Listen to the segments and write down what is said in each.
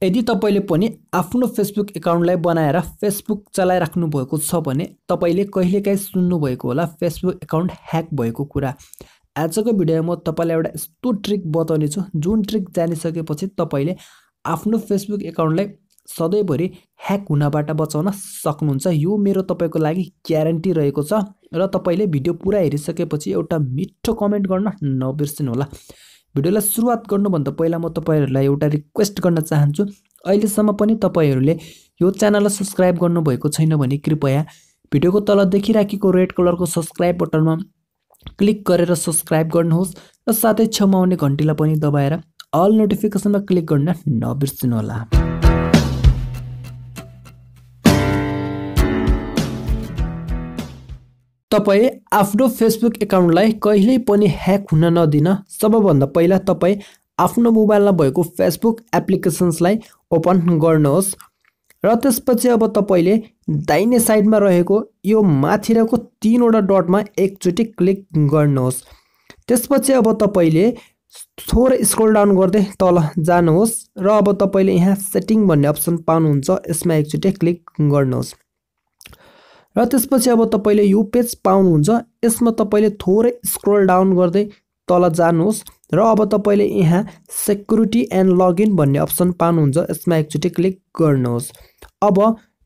यदि तपाईले पनि आफ्नो फेसबुक एकाउन्टलाई बनाएर फेसबुक चलाइराख्नु भएको छ भने तपाईले कहिलेकाहीँ सुन्नु भएको होला फेसबुक एकाउन्ट ह्याक भएको कुरा। आजको भिडियोमा म तपाईलाई एउटा यस्तो ट्रिक बताउने छु जुन ट्रिक जानिसकेपछि तपाईले आफ्नो फेसबुक एकाउन्टलाई सधैँभरि ह्याक हुनबाट बचाउन सक्नुहुन्छ। यो मेरो तपाईको लागि ग्यारेन्टी रहेको छ र तपाईले भिडियो पुरा हेरिसकेपछि एउटा मिठो कमेन्ट गर्न नबिर्सनु होला। भिडियोलाई सुरुवात गर्नुभन्दा पहिला म तपाईहरुलाई एउटा रिक्वेस्ट गर्न चाहन्छु। अहिलेसम्म पनि तपाईहरुले यो च्यानललाई सब्स्क्राइब गर्नुभएको छैन भने कृपया भिडियोको तल देखिराखेको रेड कलरको सब्स्क्राइब बटनमा क्लिक गरेर सब्स्क्राइब गर्नुहोस् र साथै छेउमा आउने घण्टीलाई पनि दबाएर अल नोटिफिकेसनमा क्लिक गर्न नबिर्सनु होला। तपाई आफ्नो फेसबुक एकाउन्टलाई कहिल्यै पनि ह्याक हुन नदिन सबभन्दा पहिला तपाई आफ्नो मोबाइलमा भएको फेसबुक एप्लिकेसन्सलाई ओपन गर्नुहोस् र त्यसपछि अब तपाईले दाहिने साइडमा रहेको यो माथिको तीनवटा डटमा एकचोटी क्लिक गर्नुहोस्। त्यसपछि अब तपाईले थोरै स्क्रोल डाउन गर्दै तल जानुहोस् र अब तपाईले यहाँ सेटिङ भन्ने अप्सन पाउनुहुन्छ, यसमा एकचोटी क्लिक गर्नुहोस् र त्यसपछि अब तपाईले यो पेज पाउनुहुन्छ। यसमा तपाईले थोरै स्क्रोल डाउन गर्दै तल जानुहोस् र अब तपाईले यहाँ सेक्युरिटी एन्ड लगइन भन्ने अप्सन पाउनुहुन्छ, यसमा एकचोटी क्लिक गर्नुहोस्। अब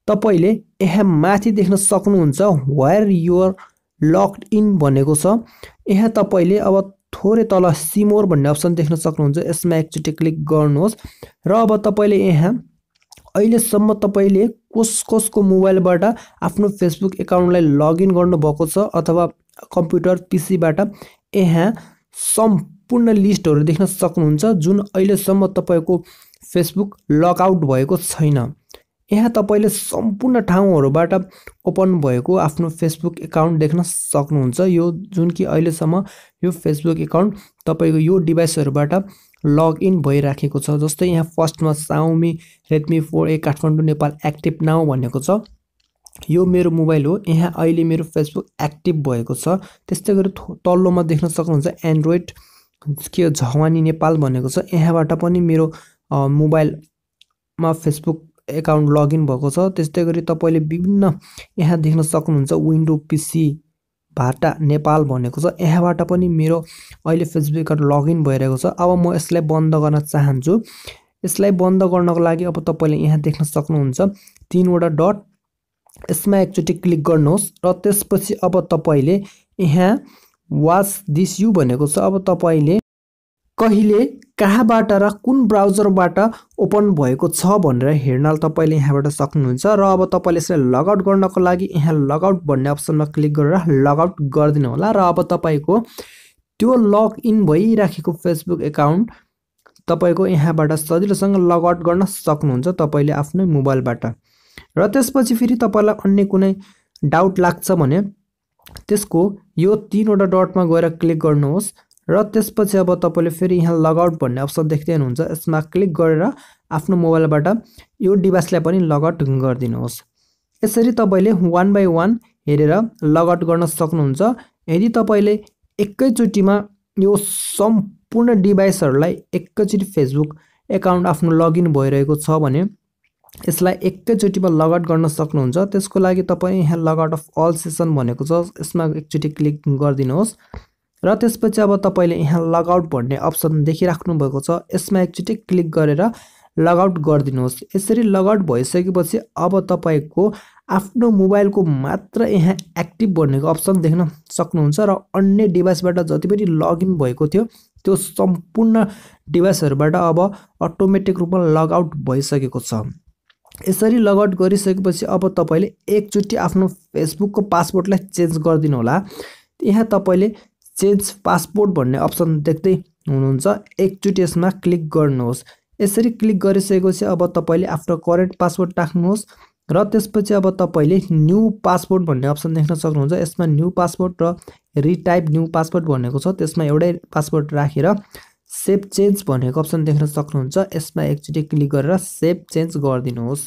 तपाईले यहाँ माथि देख्न सक्नुहुन्छ वेयर युर लग्ड इन भनेको छ। यहाँ तपाईले अब थोरै तल सी मोर भन्ने अप्सन देख्न सक्नुहुन्छ, यसमा एकचोटी क्लिक गर्नुहोस् र अब तपाईले यहाँ अहिलेसम्म तपाईले कसको मोबाइलबाट आफ्नो फेसबुक एकाउन्टलाई लगइन गर्नुभएको छ अथवा कम्प्युटर पीसीबाट यहाँ सम्पूर्ण लिस्टहरु देख्न सक्नुहुन्छ जुन अहिलेसम्म तपाईको फेसबुक लगआउट भएको छैन। यहाँ तपाईले सम्पूर्ण ठाउँहरुबाट ओपन भएको आफ्नो फेसबुक एकाउन्ट देख्न सक्नुहुन्छ। यो जुन कि अहिलेसम्म यो फेसबुक एकाउन्ट तपाईको यो डिभाइसहरुबाट लगइन भइराखेको छ। जस्तै यहाँ फर्स्टमा Xiaomi Redmi 4A Kathmandu Nepal active now भनेको छ, यो मेरो मोबाइल हो। यहाँ अहिले मेरो फेसबुक एक्टिभ भएको छ। त्यस्तै गरी तल्लोमा देख्न सक्नुहुन्छ एन्ड्रोइड के झवानी नेपाल भनेको छ, यहाँबाट पनि मेरो मोबाइलमा फेसबुक एकाउन्ट लगइन भएको छ। त्यस्तै गरी तपाईले विभिन्न यहाँ देख्न सक्नुहुन्छ विन्डो पीसी भाटा नेपाल भनेको छ, यहाँबाट पनि मेरो अहिले फेसबुक एकाउन्ट लगइन भइरहेको छ। अब म यसलाई बन्द गर्न चाहन्छु। यसलाई बन्द गर्नको लागि अब तपाईले यहाँ देख्न सक्नुहुन्छ तीनवटा डट, यसमा एकचोटी क्लिक गर्नुहोस् र त्यसपछि अब तपाईले यहाँ वाच दिस यु भनेको छ। अब तपाईले कहिले कहाँबाट र कुन ब्राउजरबाट ओपन भएको छ भनेर हेर्न तपाईले यहाँबाट सक्नुहुन्छ र अब तपाईले यसलाई लगआउट गर्नको लागि यहाँ लगआउट भन्ने अप्सनमा क्लिक गरेर लगआउट गर्दिनु होला र अब तपाईको त्यो लगइन भइराखेको फेसबुक एकाउन्ट तपाईको यहाँबाट सजिलोसँग लगआउट गर्न सक्नुहुन्छ तपाईले आफ्नो मोबाइलबाट। र त्यसपछि फेरि तपाईलाई अन्य कुनै डाउट लाग्छ भने त्यसको यो तीनवटा डटमा गएर क्लिक गर्नुहोस् र त्यसपछि अब तपाईले फेरि यहाँ लगआउट भन्ने अप्सन देख्दै हुनुहुन्छ, यसमा क्लिक गरेर आफ्नो मोबाइलबाट यो डिभाइसलाई पनि लगआउट गरिदिनुहोस्। यसरी तपाईले वान बाइ वान हेरेर लगआउट गर्न सक्नुहुन्छ। यदि तपाईले एकैचोटीमा यो सम्पूर्ण डिभाइसहरुलाई एकैचोटी फेसबुक एकाउन्ट आफ्नो लगइन भइरहेको छ भने यसलाई एकैचोटीमा लगआउट गर्न सक्नुहुन्छ। त्यसको लागि तपाई यहाँ लगआउट अफ अल सेसन भनेको छ, यसमा एकचोटी क्लिक गरिदिनुहोस् र त्यसपछि अब तपाईले यहाँ लगआउट भन्ने अप्सन देखिराख्नु भएको छ, यसमा एकचोटी क्लिक गरेर लगआउट गरिदिनुहोस्। यसरी लगआउट भइसकेपछि अब तपाईको आफ्नो मोबाइलको मात्र यहाँ एक्टिभ भनेको अप्सन देख्न सक्नुहुन्छ र अन्य डिभाइसबाट जति पनि लगइन भएको थियो त्यो सम्पूर्ण डिभाइसहरुबाट अब अटोमेटिक रूपमा लगआउट भइसकेको छ। यसरी लगआउट गरिसकेपछि अब तपाईले एकचोटी आफ्नो फेसबुकको पासवर्डलाई चेन्ज गरिदिनु होला। यहाँ तपाईले चेन्ज पासवर्ड भन्ने अप्सन देख्दै हुनुहुन्छ, एकचोटी यसमा क्लिक गर्नुहोस्। यसरी क्लिक गरिसकेपछि अब तपाईले आफ्नो करेन्ट पासवर्ड राख्नुहोस् र त्यसपछि अब तपाईले न्यू पासवर्ड भन्ने अप्सन देख्न सक्नुहुन्छ, यसमा न्यू पासवर्ड र रिटाइप न्यू पासवर्ड भनेको छ, त्यसमा एउटै पासवर्ड राखेर सेभ चेन्ज भनेको अप्सन देख्न सक्नुहुन्छ, यसमा एकचोटी क्लिक गरेर सेभ चेन्ज गरिदिनुहोस्।